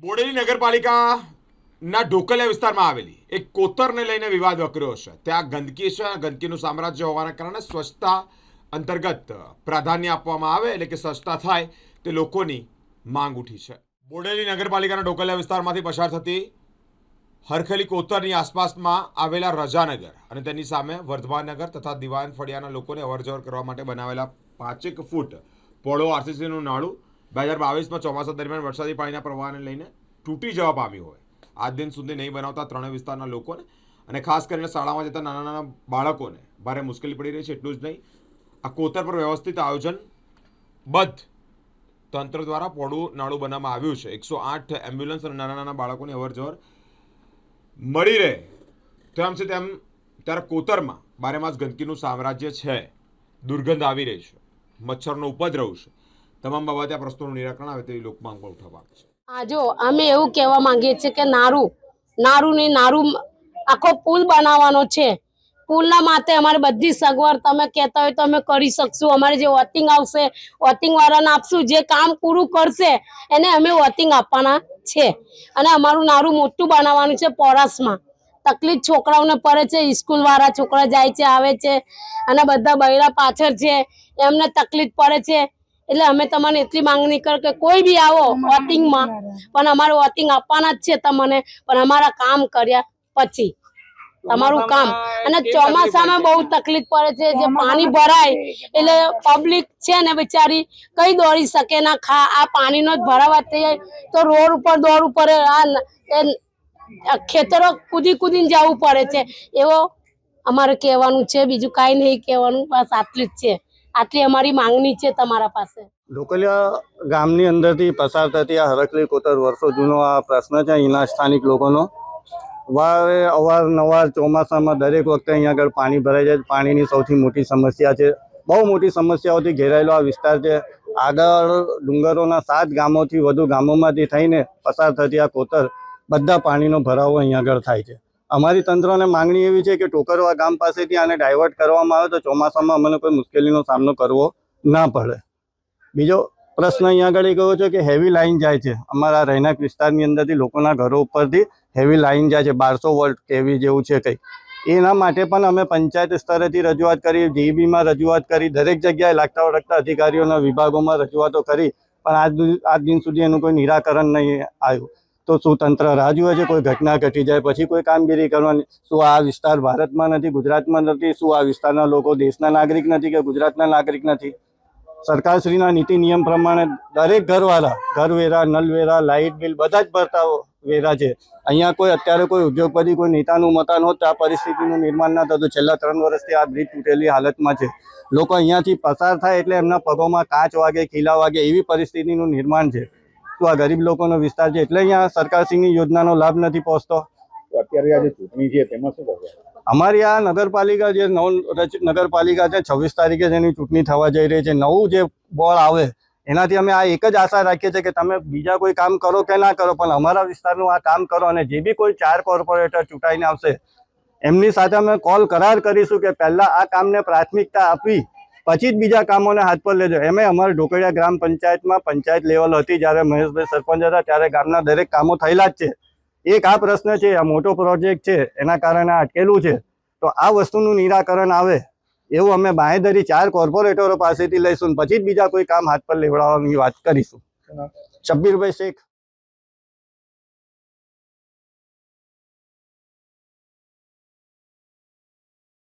બોડેલી નગરપાલિકાના ઢોકલિયા વિસ્તારમાં આવેલી એક કોતરને લઈને વિવાદ વકર્યો છે। ત્યાં ગંદકી છે, ગંદકીનું સામ્રાજ્ય હોવાના કારણે સ્વચ્છતા અંતર્ગત પ્રાધાન્ય આપવામાં આવે, એટલે કે સ્વચ્છતા થાય તે લોકોની માંગ ઉઠી છે। બોડેલી નગરપાલિકાના ઢોકલિયા વિસ્તારમાંથી પસાર થતી હરખેલી કોતરની આસપાસમાં આવેલા રજાનગર અને તેની સામે વર્ધમાનનગર તથા દિવાન ફળિયાના લોકોને અવરજવર કરવા માટે બનાવેલા 5 ફૂટ પહોળો આરસીસીનું નાળું 2022માં ચોમાસા દરમિયાન વરસાદી પાણીના પ્રવાહને લઈને તૂટી જવા પામ્યું હોય। આજ દિન સુધી નહીં બનાવતા ત્રણેય વિસ્તારના લોકોને અને ખાસ કરીને શાળામાં જતા નાના નાના બાળકોને ભારે મુશ્કેલી પડી રહી છે। એટલું જ નહીં, આ કોતર પર વ્યવસ્થિત આયોજનબદ્ધ તંત્ર દ્વારા પહોળું નાળું બનાવવામાં આવ્યું છે। 108 એમ્બ્યુલન્સ અને નાના નાના બાળકોની અવરજવર મળી રહે તેમ છે તેમ ત્યારે કોતરમાં બારેમાસ ગંદકીનું સામ્રાજ્ય છે, દુર્ગંધ આવી રહી છે, મચ્છરનો ઉપદ્રવ છે। તમામ બાબતે આ પ્રશ્નોનું નિરાકરણ આવે તેવી લોક માંગ પણ ઉઠવા પામી છે। હા, જો અમે એવું કહેવા માંગીએ છીએ કે નારું આખો પુલ બનાવવાનો છે। પુલના માથે અમારે બધી સગવડ તમે કહેતા હોય તો અમે કરી શકશું। અમારે જે વોટિંગ આવશે, વોટિંગ વાળાને આપશું, જે કામ પૂરું કરશે એને અમે વોટિંગ આપવાના છે। અને અમારું નારું મોટું બનાવવાનું છે। પોરાસમાં તકલીફ છોકરાઓને પડે છે, સ્કૂલ વાળા છોકરા જાય છે આવે છે અને બધા બૈરા પાછળ છે, એમને તકલીફ પડે છે। એટલે અમે તમને એટલી માંગણી કર કે કોઈ બી આવો વોટિંગમાં, પણ અમારે વોટિંગ આપવાના જ છે તમને, પણ અમારા કામ કર્યા પછી તમારું કામ। અને ચોમાસામાં બહુ તકલીફ પડે છે, જે પાણી ભરાય એટલે પબ્લિક છે ને બિચારી કઈ દોડી શકે ના, આ પાણીનો જ ભરાવા થઈ જાય તો રોડ ઉપર દોડવું પડે, આ ખેતરો કૂદીને જવું પડે છે। એવો અમારે કહેવાનું છે, બીજું કાંઈ નહીં કહેવાનું, બસ આટલું જ છે। આટલી અમારી માંગણી છે તમારા પાસે। ઢોકલિયા ગામની અંદરથી પસાર થતી આ હરખલી કોતર વર્ષો જૂનો આ પ્રશ્ન છે અહીંના સ્થાનિક લોકોનો। અવારનવાર ચોમાસામાં દરેક વખતે અહીંયા આગળ પાણી ભરાઈ જાય। પાણીની સૌથી મોટી સમસ્યા છે, બહુ મોટી સમસ્યાઓથી ઘેરાયેલો આ વિસ્તાર છે। આગળ ડુંગરોના 7 ગામોથી વધુ ગામોમાંથી થઈને પસાર થતી આ કોતર બધા પાણીનો ભરાવો અહીંયા આગળ થાય છે। અમારી તંત્રને માંગણી એવી છે કે ટોકરવા ગામ પાસેથી આને ડાયવર્ટ કરવામાં આવે તો ચોમાસામાં અમને કોઈ મુશ્કેલીનો સામનો કરવો ના પડે। બીજો પ્રશ્ન અહીંયા આગળ એ કહ્યો છે કે હેવી લાઈન જાય છે, અમારા રહેણાંક વિસ્તારની અંદરથી લોકોના ઘરો ઉપરથી હેવી લાઈન જાય છે, 1200 વોલ્ટ કેવી જેવું છે કંઈક। એના માટે પણ અમે પંચાયત સ્તરેથી રજૂઆત કરી, જીઈબીમાં રજૂઆત કરી, દરેક જગ્યાએ લાગતા વળગતા અધિકારીઓના વિભાગોમાં રજૂઆતો કરી, પણ આજ દિન સુધી એનું કોઈ નિરાકરણ નહીં આવ્યું। તો શું તંત્ર રાહ જુએ છે કોઈ ઘટના ઘટી જાય પછી કોઈ કામગીરી કરવાની? શું આ વિસ્તાર ભારતમાં નથી, ગુજરાતમાં નથી? શું આ વિસ્તારના લોકો દેશના નાગરિક નથી કે ગુજરાતના નાગરિક નથી? સરકારશ્રીના નીતિ નિયમ પ્રમાણે દરેક ઘરવાળા ઘરવેરા, નલવેરા, લાઇટ બિલ બધા જ ભરતા વેરા છે। અહીંયા કોઈ અત્યારે કોઈ ઉદ્યોગપતિ, કોઈ નેતાનું મકાન હોત તો આ પરિસ્થિતિનું નિર્માણ ના થતું। છેલ્લા 3 વર્ષથી આ બ્રિજ તૂટેલી હાલતમાં છે। લોકો અહીંયાથી પસાર થાય એટલે એમના પગોમાં કાચ વાગે, ખીલા વાગે એવી પરિસ્થિતિનું નિર્માણ છે। શું આ ગરીબ લોકોનો વિસ્તાર છે એટલે અહીંયા સરકારશ્રીની યોજનાનો લાભ નથી પહોંચતો? અત્યારે આ જે ચૂંટણી છે તેમાં શું કરશે? અમારી આ નગરપાલિકા જે નગરપાલિકા છે 26 તારીખે જેની ચૂંટણી થવા જઈ રહી છે, નવું જે બોર્ડ આવે એનાથી અમે આ એક જ આશા રાખીએ છીએ કે તમે બીજા કોઈ કામ કરો કે ના કરો, પણ અમારા વિસ્તારનું આ કામ કરો। અને જે બી કોઈ 4 કોર્પોરેટર ચૂંટાઈને આવશે એમની સાથે અમે કરાર કરીશું કે પહેલાં આ કામને પ્રાથમિકતા આપી પછી જ બીજા કામોને હાથ પર લેજો। એમે અમારે ઢોકળિયા ગ્રામ પંચાયતમાં પંચાયત લેવલ હતી, જ્યારે મહેશભાઈ સરપંચ હતા ત્યારે ગામના દરેક કામો થયેલા જ છે। એક આ પ્રશ્ન છે, આ મોટો પ્રોજેક્ટ છે એના કારણે અટકેલું છે, તો આ વસ્તુનું નિરાકરણ આવે એવું અમે બાંહેધરી 4 કોર્પોરેટરો પાસેથી લઈશું, પછી જ બીજા કોઈ કામ હાથ પર લેવડાવવાની વાત કરીશું। શબ્બીરભાઈ શેખ।